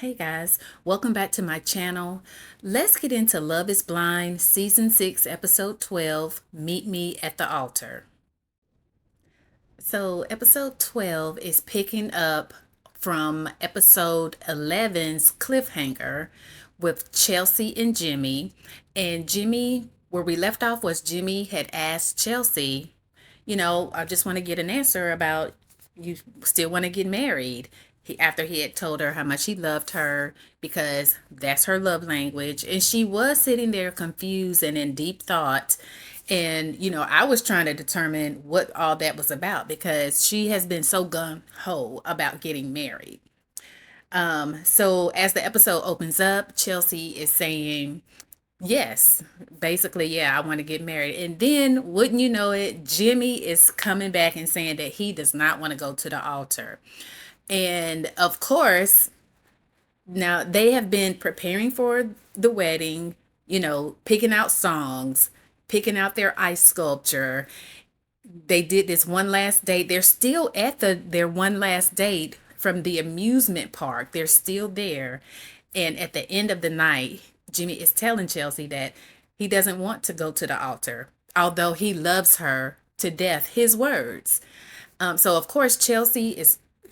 Hey guys, welcome back to my channel. Let's get into Love is Blind, Season 6, Episode 12, Meet Me at the Altar. So, Episode 12 is picking up from Episode 11's cliffhanger with Chelsea and Jimmy. And Jimmy, where we left off was Jimmy had asked Chelsea, I just want to get an answer about you still want to get married. After he had told her how much he loved her because that's her love language. And she was sitting there confused and in deep thought. And, I was trying to determine what all that was about because she has been so gung ho about getting married. So as the episode opens up, Chelsea is saying, yes, basically, yeah, I want to get married. And then, wouldn't you know it, Jimmy is coming back and saying that he does not want to go to the altar. And of course, now they have been preparing for the wedding, picking out songs, picking out their ice sculpture. They did this one last date. They're still at their one last date from the amusement park. They're still there. And at the end of the night, Jimmy is telling Chelsea that he doesn't want to go to the altar, although he loves her to death, his words. So of course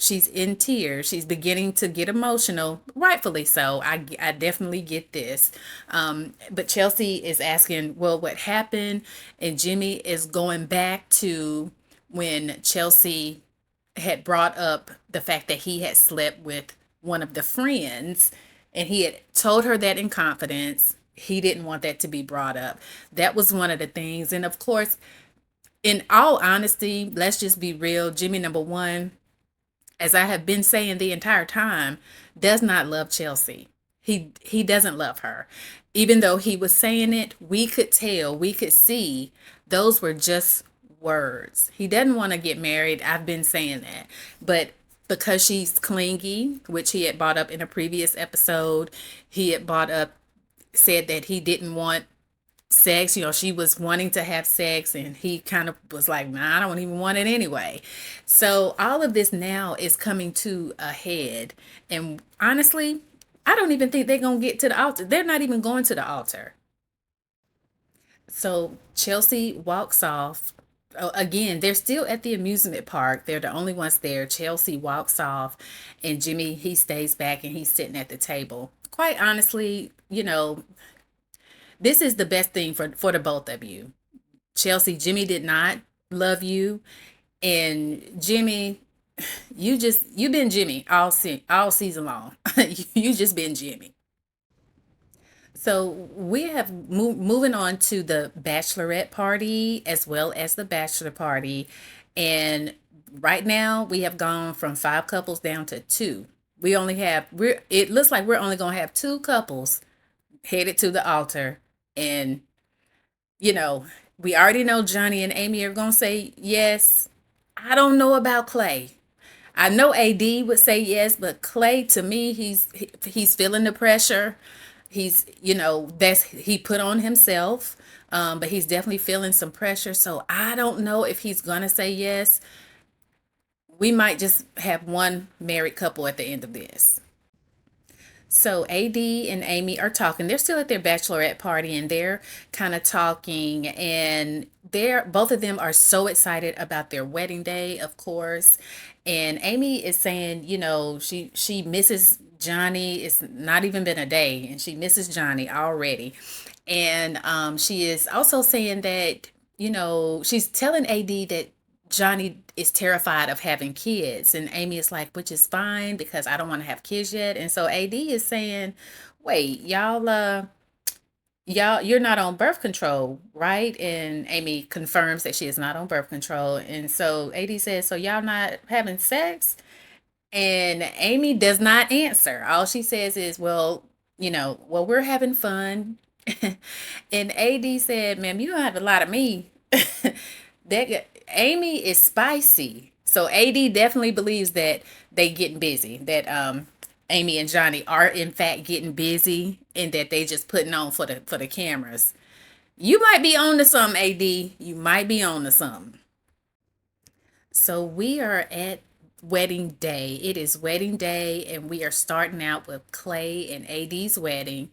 she's in tears. She's beginning to get emotional, rightfully so. I definitely get this. But Chelsea is asking, well, what happened? And Jimmy is going back to when Chelsea had brought up the fact that he had slept with one of the friends and he had told her that in confidence. He didn't want that to be brought up. That was one of the things. And of course, in all honesty, let's just be real. Jimmy, number one, as I have been saying the entire time, does not love Chelsea. He doesn't love her. Even though he was saying it, we could tell, we could see those were just words. He doesn't want to get married. I've been saying that. But because she's clingy, which he had brought up in a previous episode, he had brought up, said that he didn't want sex. She was wanting to have sex and he kind of was like, nah, I don't even want it anyway. So all of this now is coming to a head. And honestly, I don't even think they're going to get to the altar. They're not even going to the altar. So Chelsea walks off. Oh, again, they're still at the amusement park. They're the only ones there. Chelsea walks off and Jimmy, he stays back and he's sitting at the table. Quite honestly, this is the best thing for the both of you. Chelsea, Jimmy did not love you, and Jimmy, you've been Jimmy all season long. You just been Jimmy. So we have moving on to the bachelorette party as well as the bachelor party, and right now we have gone from 5 couples down to two. It looks like we're only gonna have 2 couples headed to the altar, and you know, we already know Johnny and Amy are going to say yes. I don't know about Clay. I know AD would say yes, but Clay, to me, he's feeling the pressure. He's, that's he put on himself. But he's definitely feeling some pressure. So I don't know if he's going to say yes. We might just have one married couple at the end of this. So AD and Amy are talking. They're still at their bachelorette party and they're kind of talking, and they're both of them are so excited about their wedding day, of course. And Amy is saying, she misses Johnny. It's not even been a day and she misses Johnny already. And she is also saying that, she's telling AD that Johnny is terrified of having kids. And Amy is like, which is fine because I don't want to have kids yet. And so AD is saying, wait, y'all, you're not on birth control, right? And Amy confirms that she is not on birth control. And so AD says, so y'all not having sex? And Amy does not answer. All she says is, well, we're having fun. And AD said, ma'am, you don't have a lot of me. That Amy is spicy. So AD definitely believes that they getting busy. That Amy and Johnny are in fact getting busy and that they just putting on for the cameras. You might be on to something, AD. You might be on to something. So we are at wedding day. It is wedding day, and we are starting out with Clay and AD's wedding.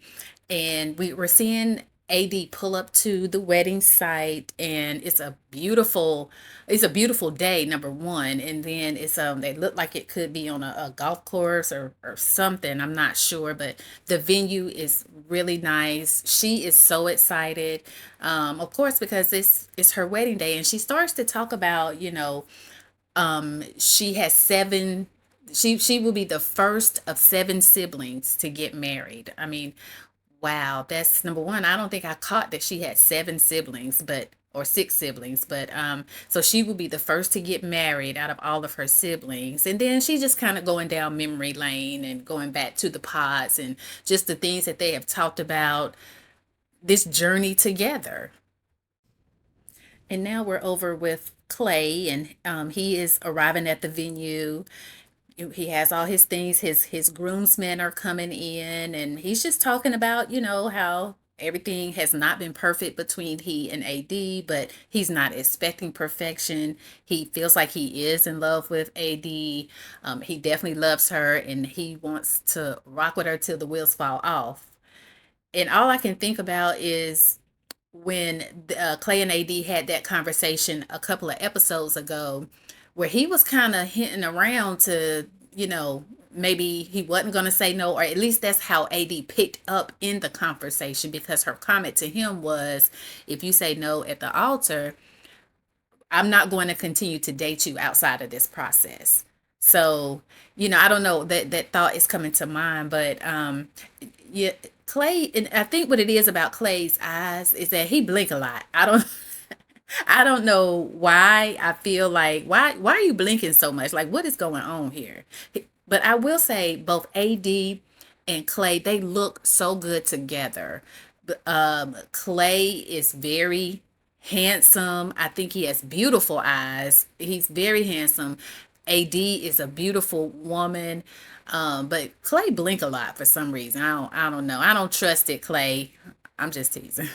And we're seeing AD pull up to the wedding site, and it's a beautiful day, number one. And then they look like it could be on a golf course or something. I'm not sure, but the venue is really nice. She is so excited, of course, because it's her wedding day, and she starts to talk about, she has seven. She will be the first of seven siblings to get married. I mean, wow, that's number one. I don't think I caught that she had seven siblings, but or six siblings, but so she will be the first to get married out of all of her siblings. And then she's just kind of going down memory lane and going back to the pods and just the things that they have talked about this journey together. And now we're over with Clay, and he is arriving at the venue. He has all his things. His groomsmen are coming in, and he's just talking about, how everything has not been perfect between he and AD, but he's not expecting perfection. He feels like he is in love with AD. He definitely loves her, and he wants to rock with her till the wheels fall off. And all I can think about is when Clay and AD had that conversation a couple of episodes ago, where he was kind of hinting around to, maybe he wasn't going to say no, or at least that's how AD picked up in the conversation, because her comment to him was, if you say no at the altar, I'm not going to continue to date you outside of this process. So, I don't know, that thought is coming to mind, but yeah, Clay, and I think what it is about Clay's eyes is that he blink a lot. I don't know why. I feel like, why are you blinking so much? Like, what is going on here? But I will say both AD and Clay, they look so good together. Clay is very handsome. I think he has beautiful eyes. He's very handsome. AD is a beautiful woman. But Clay blink a lot for some reason. I don't know. I don't trust it, Clay. I'm just teasing.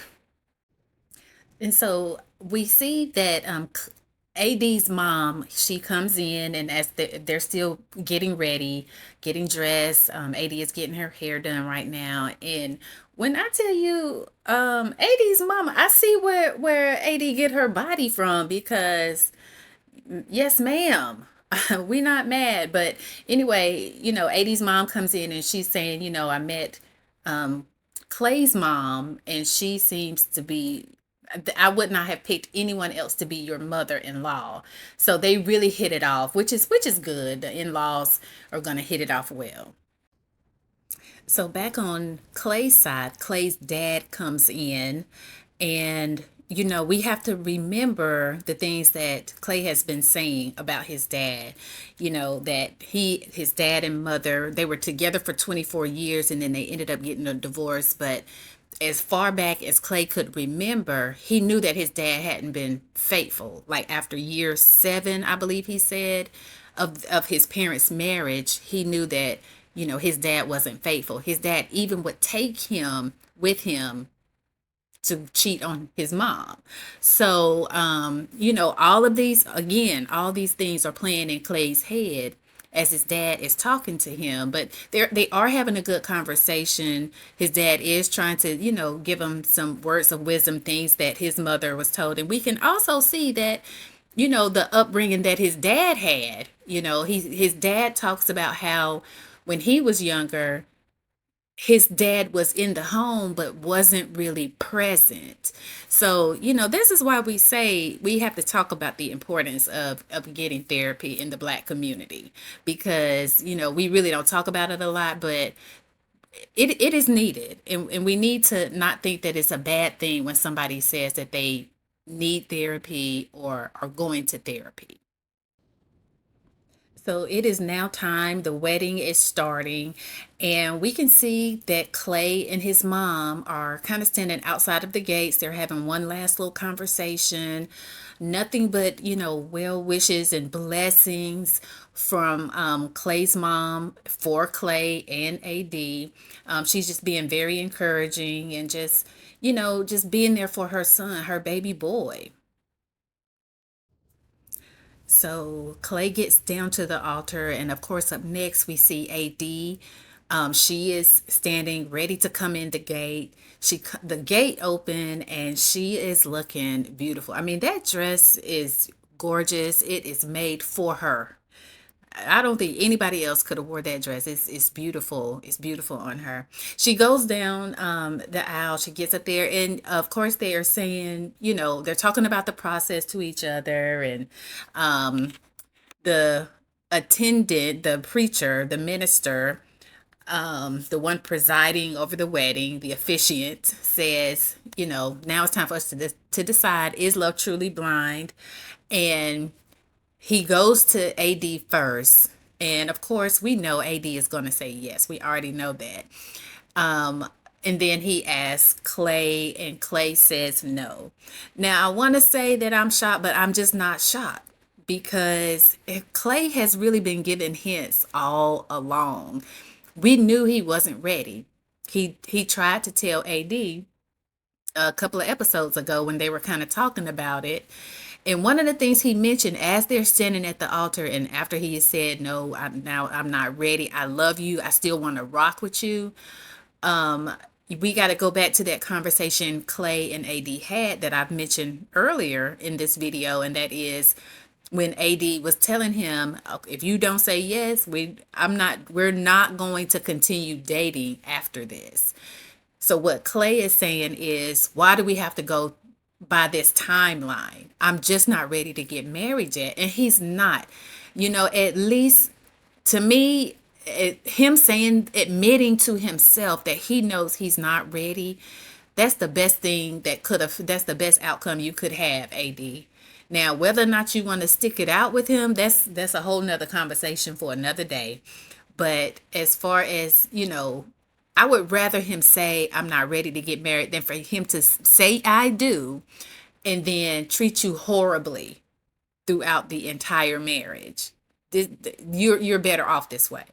And so we see that AD's mom, she comes in, and as they're still getting ready, getting dressed, AD is getting her hair done right now. And when I tell you, AD's mama, I see where AD get her body from, because yes, ma'am. We not mad, but anyway, AD's mom comes in and she's saying, I met um Clay's mom, and she seems to be, I would not have picked anyone else to be your mother-in-law. So they really hit it off, which is good. The in-laws are going to hit it off well. So back on Clay's side, Clay's dad comes in, and we have to remember the things that Clay has been saying about his dad. That his dad and mother, they were together for 24 years, and then they ended up getting a divorce. But as far back as Clay could remember, he knew that his dad hadn't been faithful. Like after year 7, I believe he said, of his parents' marriage, he knew that, his dad wasn't faithful. His dad even would take him with him to cheat on his mom. So, all of these, again, all these things are playing in Clay's head as his dad is talking to him. But they are having a good conversation. His dad is trying to, give him some words of wisdom, things that his mother was told. And we can also see that, the upbringing that his dad had. His dad talks about how when he was younger, his dad was in the home but wasn't really present. So, this is why we say we have to talk about the importance of getting therapy in the Black community, because, we really don't talk about it a lot, but it is needed. And we need to not think that it's a bad thing when somebody says that they need therapy or are going to therapy. So it is now time. The wedding is starting, and we can see that Clay and his mom are kind of standing outside of the gates. They're having one last little conversation. Nothing but, well wishes and blessings from Clay's mom for Clay and AD. She's just being very encouraging and just being there for her son, her baby boy. So Clay gets down to the altar, and of course, up next we see AD. She is standing ready to come in the gate. The gate open, and she is looking beautiful. I mean, that dress is gorgeous. It is made for her. I don't think anybody else could have wore that dress. It's beautiful. It's beautiful on her. She goes down the aisle. She gets up there, and of course they are saying, they're talking about the process to each other, and the attendant, the preacher, the minister, the one presiding over the wedding, the officiant, says, now it's time for us to decide, is love truly blind? And he goes to AD first. And of course, we know AD is going to say yes. We already know that. Um, and then he asks Clay, and Clay says no. Now, I want to say that I'm shocked, but I'm just not shocked because Clay has really been giving hints all along. We knew he wasn't ready. He tried to tell AD a couple of episodes ago when they were kind of talking about it. And one of the things he mentioned as they're standing at the altar, and after he had said, "No, I'm not ready. I love you. I still want to rock with you." Um, we got to go back to that conversation Clay and AD had that I've mentioned earlier in this video, and that is when AD was telling him, "If you don't say yes, we're not going to continue dating after this." So what Clay is saying is, why do we have to go by this timeline? I'm just not ready to get married yet. And he's not. At least to me, him admitting to himself that he knows he's not ready, that's the best thing that's the best outcome you could have, AD. Now, whether or not you want to stick it out with him, that's a whole nother conversation for another day. But as far as, I would rather him say, I'm not ready to get married than for him to say, I do, and then treat you horribly throughout the entire marriage. You're better off this way.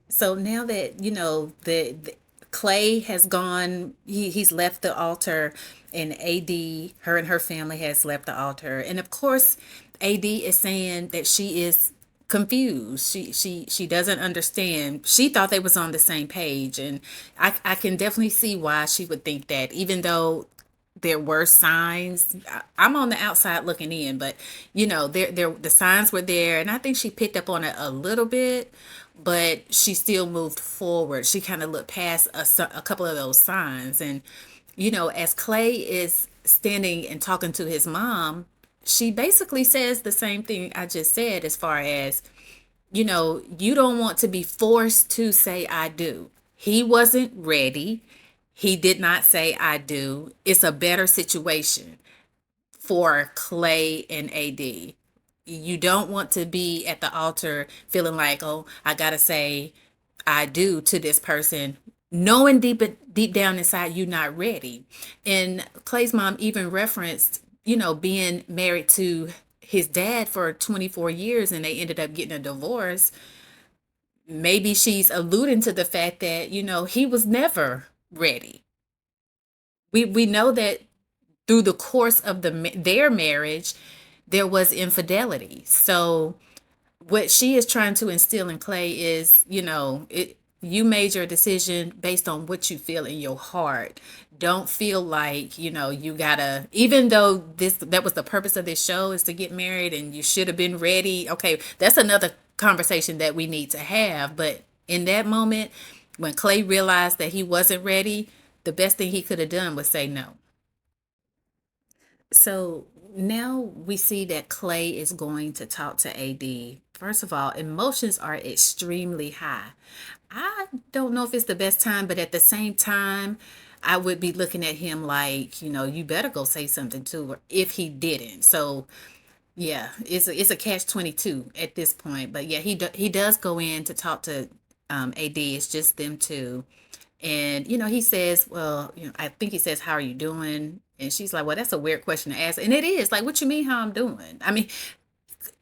So now that, the Clay has gone, he's left the altar, and AD, her and her family has left the altar. And of course, AD is saying that she is confused. She doesn't understand. She thought they was on the same page, and I can definitely see why she would think that, even though there were signs. I'm on the outside looking in, but there the signs were there, and I think she picked up on it a little bit, but she still moved forward. She kind of looked past a couple of those signs, and as Clay is standing and talking to his mom, she basically says the same thing I just said, as far as, you don't want to be forced to say I do. He wasn't ready. He did not say I do. It's a better situation for Clay and AD. You don't want to be at the altar feeling like, oh, I got to say I do to this person, knowing deep down inside you're not ready. And Clay's mom even referenced, being married to his dad for 24 years, and they ended up getting a divorce. Maybe she's alluding to the fact that, he was never ready. We know that through the course of their marriage, there was infidelity. So what she is trying to instill in Clay is, you made your decision based on what you feel in your heart. Don't feel like, you gotta, even though that was the purpose of this show, is to get married and you should have been ready. Okay, that's another conversation that we need to have. But in that moment, when Clay realized that he wasn't ready, the best thing he could have done was say no. So now we see that Clay is going to talk to AD. First of all, emotions are extremely high. I don't know if it's the best time, but at the same time, I would be looking at him like, you better go say something to her if he didn't. So yeah, it's a catch 22 at this point. But yeah, he does go in to talk to AD. It's just them two. And, he says, well, I think he says, how are you doing? And she's like, well, that's a weird question to ask. And it is like, what you mean, how I'm doing? I mean,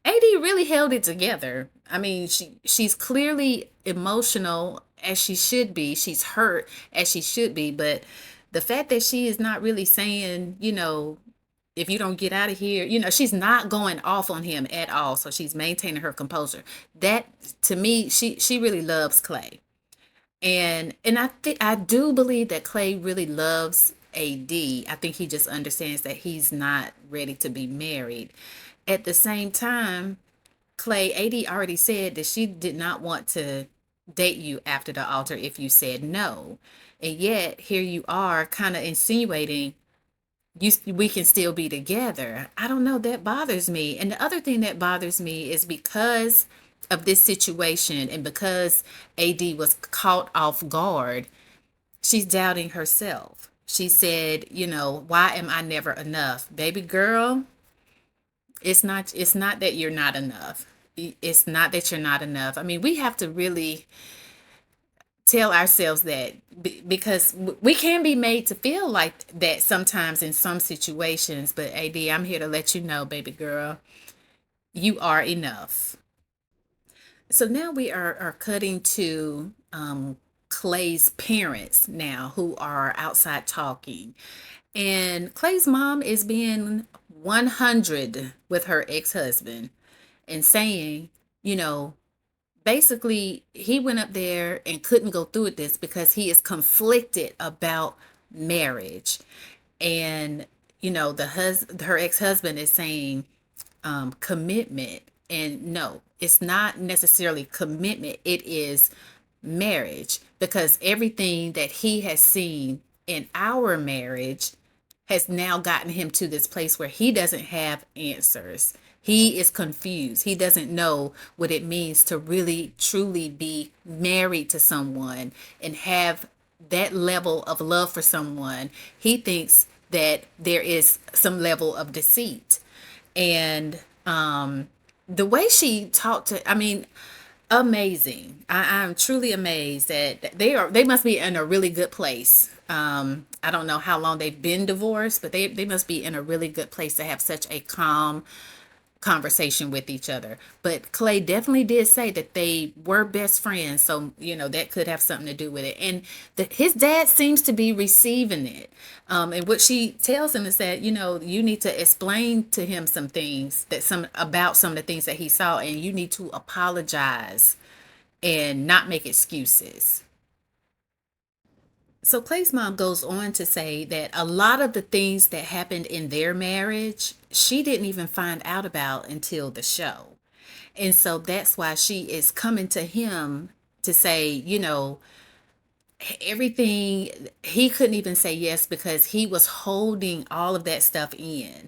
AD really held it together. I mean, she's clearly emotional as she should be. She's hurt as she should be. But the fact that she is not really saying, if you don't get out of here, she's not going off on him at all. So she's maintaining her composure. That, to me, she really loves Clay. And I do believe that Clay really loves AD. I think he just understands that he's not ready to be married. At the same time, Clay, AD already said that she did not want to date you after the altar if you said no. And yet here you are kind of insinuating we can still be together. I don't know, that bothers me. And the other thing that bothers me is because of this situation and because AD was caught off guard, she's doubting herself. She said, why am I never enough? Baby girl, it's not that you're not enough. It's not that you're not enough. I mean, we have to really tell ourselves that, because we can be made to feel like that sometimes in some situations. But AD, I'm here to let you know, baby girl, you are enough. So now we are cutting to Clay's parents now, who are outside talking. And Clay's mom is being 100 with her ex-husband and saying, you know, basically he went up there and couldn't go through with this because he is conflicted about marriage. And her ex-husband is saying commitment, and no, it's not necessarily commitment, it is marriage, because everything that he has seen in our marriage has now gotten him to this place where he doesn't have answers. He is confused. He doesn't know what it means to really truly be married to someone and have that level of love for someone. He thinks that there is some level of deceit. And the way she talked to, I mean, amazing. I'm truly amazed that they must be in a really good place. I don't know how long they've been divorced, but they must be in a really good place to have such a calm conversation with each other. But Clay definitely did say that they were best friends, so that could have something to do with it. And his dad seems to be receiving it. And what she tells him is that you need to explain to him some things, about some of the things that he saw, and you need to apologize and not make excuses. So Clay's mom goes on to say that a lot of the things that happened in their marriage, she didn't even find out about until the show. And so that's why she is coming to him to say, everything, he couldn't even say yes because he was holding all of that stuff in.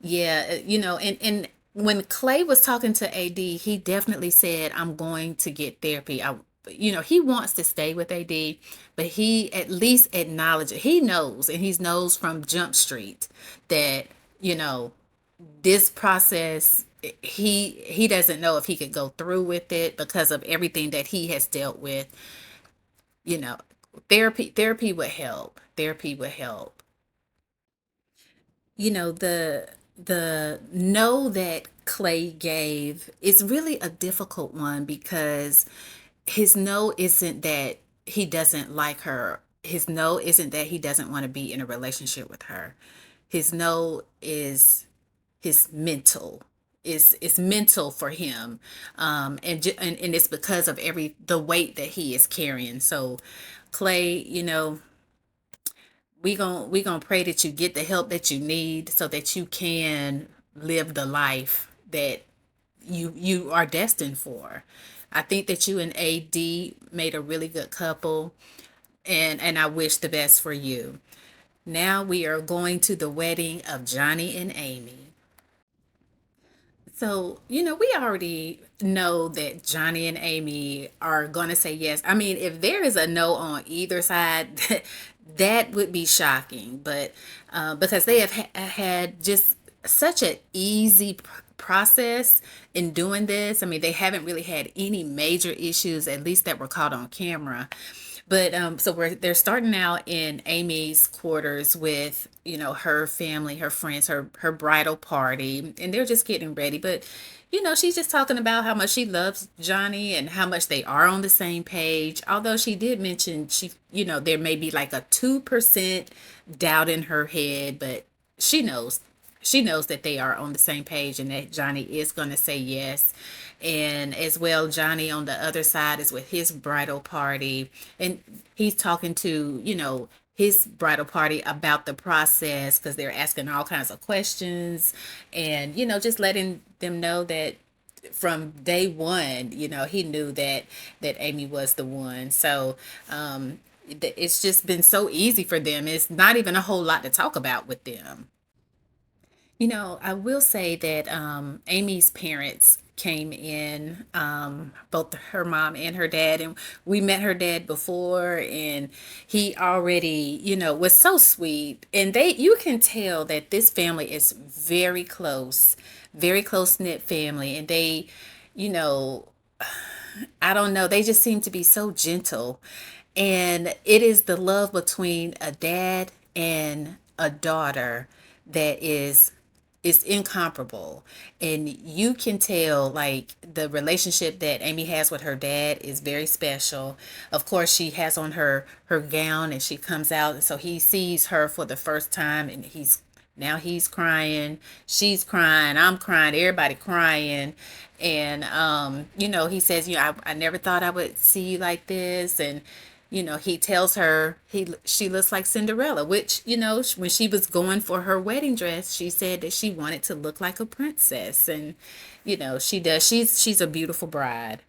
Yeah, and when Clay was talking to AD, he definitely said, I'm going to get therapy. He wants to stay with AD, but he at least acknowledged it. He knows, and he knows from Jump Street that, this process, he doesn't know if he could go through with it because of everything that he has dealt with. You know, therapy would help. Therapy would help. The no that Clay gave is really a difficult one, because his no isn't that he doesn't like her. His no isn't that he doesn't want to be in a relationship with her. His no is his mental. It's mental for him, and it's because of the weight that he is carrying. So, Clay, we gonna pray that you get the help that you need so that you can live the life that you are destined for. I think that you and AD made a really good couple, and I wish the best for you. Now we are going to the wedding of Johnny and Amy. So, we already know that Johnny and Amy are going to say yes. I mean, if there is a no on either side, that would be shocking. But because they have had just such an easy process in doing this. I mean, they haven't really had any major issues, at least that were caught on camera. But so they're starting out in Amy's quarters with her family, her friends, her bridal party, and they're just getting ready. But she's just talking about how much she loves Johnny and how much they are on the same page. Although she did mention there may be like a 2% doubt in her head, but she knows she knows that they are on the same page and that Johnny is going to say yes. And as well, Johnny on the other side is with his bridal party, and he's talking to, his bridal party about the process because they're asking all kinds of questions, and, just letting them know that from day one, he knew that Amy was the one. So it's just been so easy for them. It's not even a whole lot to talk about with them. I will say that Amy's parents came in, both her mom and her dad, and we met her dad before, and he already, was so sweet. And you can tell that this family is very close knit family, and they, you know, I don't know, they just seem to be so gentle. And it is the love between a dad and a daughter that is incomparable. And you can tell, like, the relationship that Amy has with her dad is very special. Of course, she has on her gown and she comes out, and so he sees her for the first time, and he's crying, she's crying, I'm crying, everybody crying. And he says, I never thought I would see you like this. And he tells her she looks like Cinderella, which, when she was going for her wedding dress, she said that she wanted to look like a princess. And she does. She's a beautiful bride.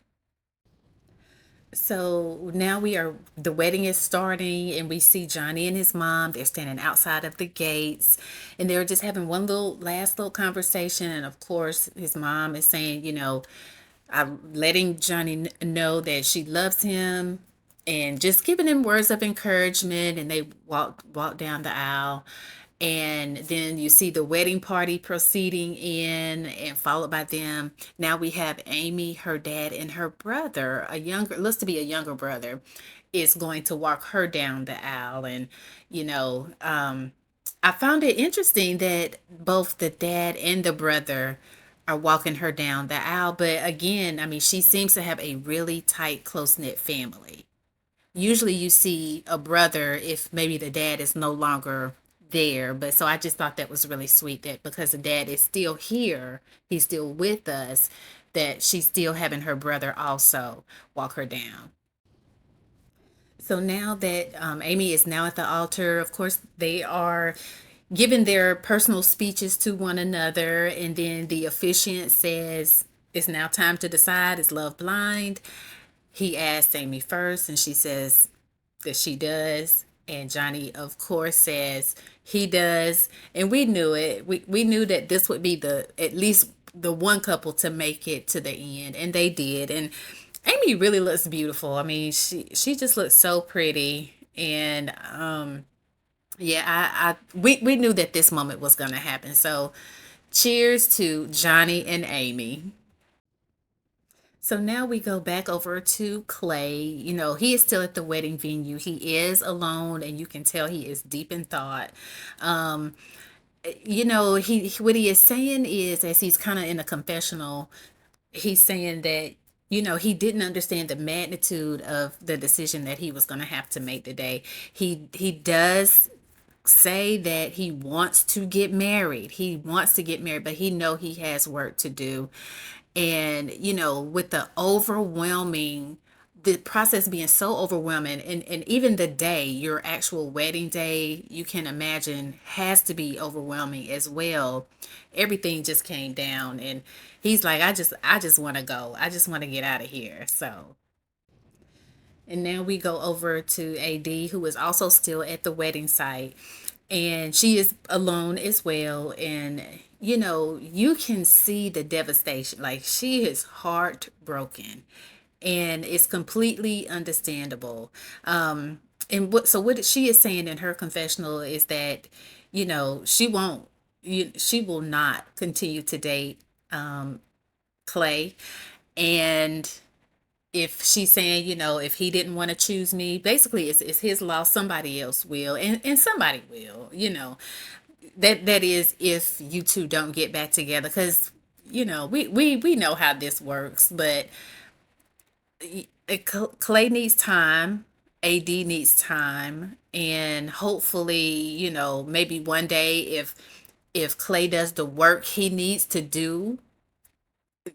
So now the wedding is starting, and we see Johnny and his mom. They're standing outside of the gates, and they're just having one last little conversation. And of course, his mom is saying, I'm letting Johnny know that she loves him, and just giving him words of encouragement. And they walk down the aisle, and then you see the wedding party proceeding in, and followed by them. Now we have Amy, her dad, and her brother, looks to be a younger brother, is going to walk her down the aisle. And I found it interesting that both the dad and the brother are walking her down the aisle. But again, I mean, she seems to have a really tight, close knit family. Usually you see a brother if maybe the dad is no longer there. But so I just thought that was really sweet, that because the dad is still here, he's still with us, that she's still having her brother also walk her down. So now that Amy is now at the altar, of course, they are giving their personal speeches to one another. And then the officiant says, it's now time to decide. Is love blind? He asks Amy first, and she says that she does. And Johnny, of course, says he does. And we knew it. We knew that this would be at least the one couple to make it to the end. And they did. And Amy really looks beautiful. I mean, she just looks so pretty. And yeah, we knew that this moment was gonna happen. So cheers to Johnny and Amy. So now we go back over to Clay. He is still at the wedding venue. He is alone, and you can tell he is deep in thought. Um, he what he is saying is, as he's kind of in a confessional, he's saying that he didn't understand the magnitude of the decision that he was going to have to make today. He does say that he wants to get married. He wants to get married, but he know he has work to do. And with the process being so overwhelming, and even the day, your actual wedding day, you can imagine, has to be overwhelming as well. Everything just came down, and he's like, I just want to go. I just want to get out of here. So, and now we go over to AD, who is also still at the wedding site, and she is alone as well. And you can see the devastation. Like, she is heartbroken, and it's completely understandable. And what she is saying in her confessional is that she will not continue to date Clay. And if she's saying, if he didn't want to choose me, basically it's his loss, somebody else will, and somebody will, that is, if you two don't get back together. Because we know how this works. But Clay needs time, AD needs time, and hopefully, maybe one day, if If Clay does the work he needs to do,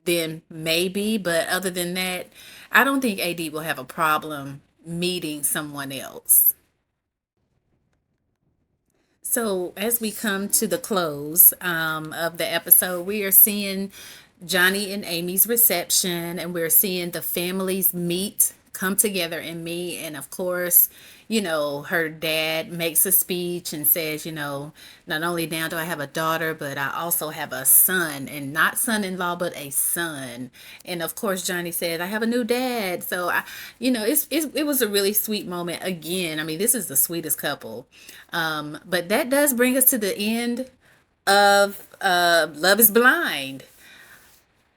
then maybe. But other than that, I don't think AD will have a problem meeting someone else. So, as we come to the close of the episode, we are seeing Johnny and Amy's reception, and we're seeing the families meet, come together, and meet. And of course, her dad makes a speech and says, not only now do I have a daughter, but I also have a son, and not son in law, but a son. And of course, Johnny said, I have a new dad. So, it was a really sweet moment again. I mean, this is the sweetest couple. But that does bring us to the end of Love is Blind.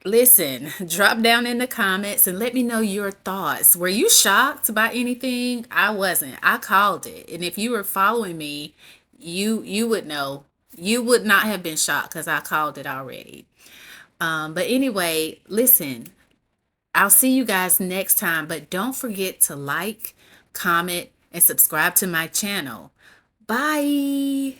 Listen, drop down in the comments and let me know your thoughts. Were you shocked by anything? I wasn't. I called it. And if you were following me, you would know. You would not have been shocked because I called it already. But anyway, listen, I'll see you guys next time. But don't forget to like, comment, and subscribe to my channel. Bye.